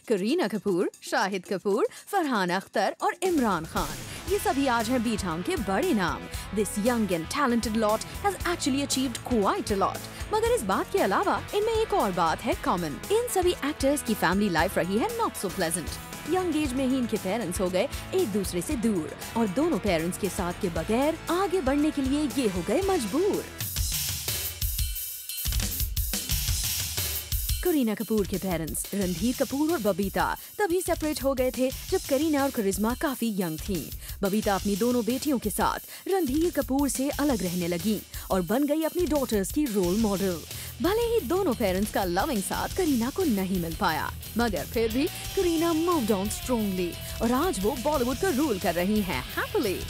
करीना कपूर, शाहिद कपूर, फरहान अख्तर और इमरान खान, ये सभी आज हैं बी-टाउन के बड़े नाम। This young and talented lot has actually achieved quite a lot. मगर इस बात के अलावा इनमें एक और बात है कॉमन। इन सभी एक्टर्स की फैमिली लाइफ रही है not so pleasant. Young age में ही इनके पेरेंट्स हो गए एक दूसरे से दूर और दोनों पेरेंट्स के साथ के बगैर आगे बढ़ने के लिए ये हो गए मजबूर। करीना कपूर के पेरेंट्स रणधीर कपूर और बबीता तभी सेपरेट हो गए थे जब करीना और करिश्मा काफी यंग थीं। बबीता अपनी दोनों बेटियों के साथ रणधीर कपूर से अलग रहने लगी और बन गई अपनी डॉटर्स की रोल मॉडल। भले ही दोनों पेरेंट्स का लविंग साथ करीना को नहीं मिल पाया, मगर फिर भी करीना मूव्ड ऑन स्ट्रांगली और आज वो बॉलीवुड का रूल कर रही हैं हैप्पीली।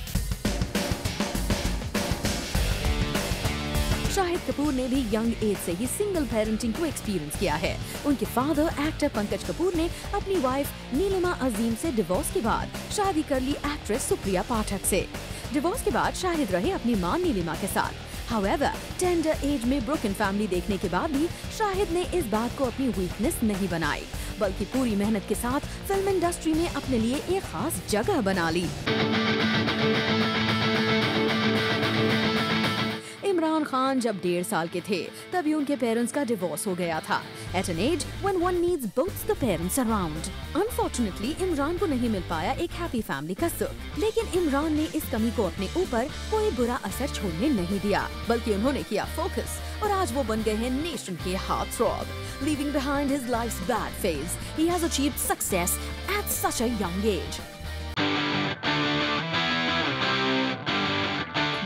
शाहिद कपूर ने भी यंग एज से ही सिंगल पेरेंटिंग को एक्सपीरियंस किया है। उनके फादर एक्टर पंकज कपूर ने अपनी वाइफ नीलिमा अजीम से डिवोर्स के बाद शादी कर ली एक्ट्रेस सुप्रिया पाठक से। डिवोर्स के बाद शाहिद रहे अपनी मां नीलिमा के साथ। हाउएवर, टेंडर एज में ब्रोकन फैमिली देखने के बाद भी शाहिद ने इस बात को अपनी वीकनेस नहीं बनाई, बल्कि पूरी मेहनत के साथ फिल्म इंडस्ट्री में अपने लिए एक खास जगह बना ली। इमरान खान जब 1.5 साल के थे तभी उनके पेरेंट्स का डिवोर्स हो गया था। At an age when one needs both the parents around. Unfortunately, Imran को नहीं मिल पाया एक हैप्पी फैमिली का सुख, लेकिन इमरान ने इस कमी को अपने ऊपर कोई बुरा असर छोड़ने नहीं दिया, बल्कि उन्होंने किया फोकस और आज वो बन गए हैं नेशन के heart throb. Leaving behind his life's bad phase, he has achieved success at such a young age.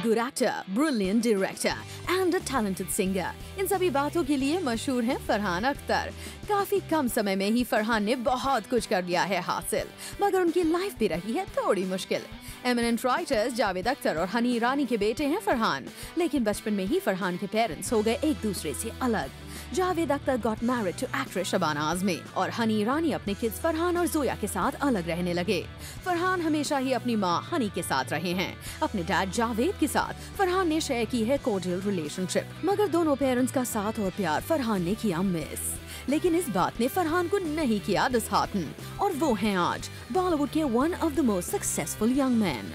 Good actor, brilliant director and a talented singer. इन सभी बातों के लिए मशहूर हैं फरहान अख्तर। काफी कम समय में ही फरहान ने बहुत कुछ कर लिया है हासिल, मगर उनकी लाइफ भी रही है थोड़ी मुश्किल। एमिनेंट राइटर्स जावेद अख्तर और हनी ईरानी के बेटे हैं फरहान, लेकिन बचपन में ही फरहान के पेरेंट्स हो गए एक दूसरे से अलग। Javed Akhtar got married to actress Shabana Azmi और हनी ईरानी अपने किड्स फरहान और जोया के साथ अलग रहने लगे। फरहान हमेशा ही अपनी मां हनी के साथ रहे हैं। अपने डैड जावेद के साथ फरहान ने शेयर की है कोर्डियल रिलेशनशिप, मगर दोनों पेरेंट्स का साथ और प्यार फरहान ने किया मिस। लेकिन इस बात ने फरहान को नहीं किया डिसहार्टन और वो हैं आज बॉलीवुड के one of the most successful young man.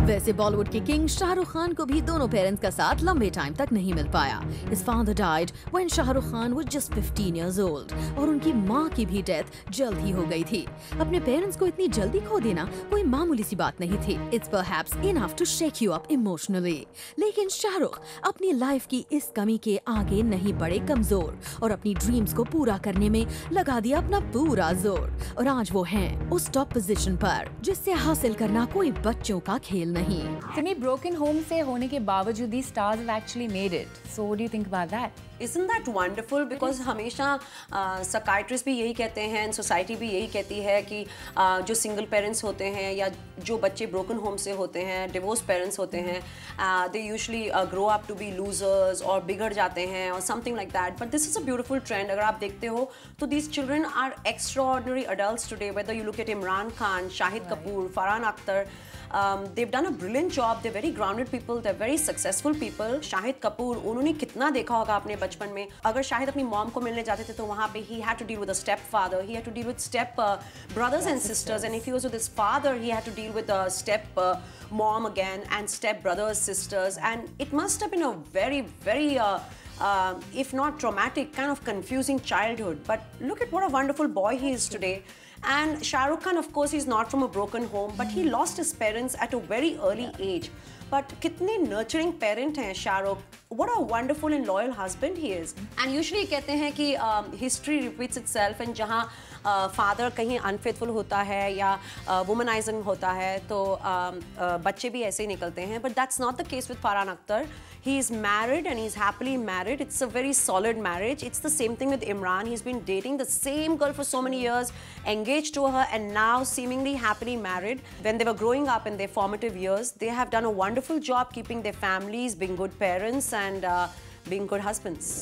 वैसे बॉलीवुड के किंग शाहरुख खान को भी दोनों पेरेंट्स का साथ लंबे टाइम तक नहीं मिल पाया। His father died when Shahrukh Khan was just 15 years old और उनकी माँ की भी डेथ जल्द ही हो गई थी। अपने पेरेंट्स को इतनी जल्दी खो देना कोई मामूली सी बात नहीं थी। It's perhaps enough to shake you up emotionally। लेकिन शाहरुख अपनी लाइफ की इस कमी के आगे नहीं बढ़े कमजोर और अपनी ड्रीम्स को पूरा करने में लगा दिया अपना पूरा जोर और आज वो हैं उस टॉप पोजीशन पर जिससे हासिल करना कोई बच्चों का खेल नहीं। सिमी, broken home से होने के बावजूद these stars have actually made it. So what do you think about that? Isn't that wonderful? Because हमेशा psychiatrists भी यही कहते हैं, सोसाइटी भी यही कहती है कि जो सिंगल पेरेंट्स होते हैं या जो बच्चे ब्रोकन होम से होते हैं, डिवोर्स पेरेंट्स होते हैं, they usually grow up to be losers और बिगड़ जाते हैं और something like that. But this is a beautiful trend. अगर आप देखते हो तो these children are extraordinary adults today. Whether you look at Imran Khan, Shahid Kapoor, Farhan Akhtar, they've done a brilliant job. They're very grounded people. They're very successful people. Shahid Kapoor, उन्होंने कितना देखा होगा अपने बचपन में। अगर शाहिद अपनी मॉम को मिलने जाते थे तो वहाँ पे he had to deal with a stepfather, he had to deal with step brothers and sisters, and if he was with his father, he had to deal with a step mom again and step brothers, sisters, and it must have been a very, very if not traumatic, kind of confusing childhood. But look at what a wonderful boy he is today. And Shah Rukh Khan, of course, he's not from a broken home, but he lost his parents at a very early age. But कितने nurturing parent हैं Shahrukh. What a wonderful and loyal husband he is. And usually कहते हैं कि history repeats itself, and जहाँ father कहीं unfaithful होता है या womanizing होता है तो बच्चे भी ऐसे ही निकलते हैं. But that's not the case with Farhan Akhtar. He is married and he's happily married. It's a very solid marriage. It's the same thing with Imran. He's been dating the same girl for so many years, engaged to her, and now seemingly happily married. When they were growing up in their formative years, they have done a wonderful job keeping their families, being good parents, and being good husbands.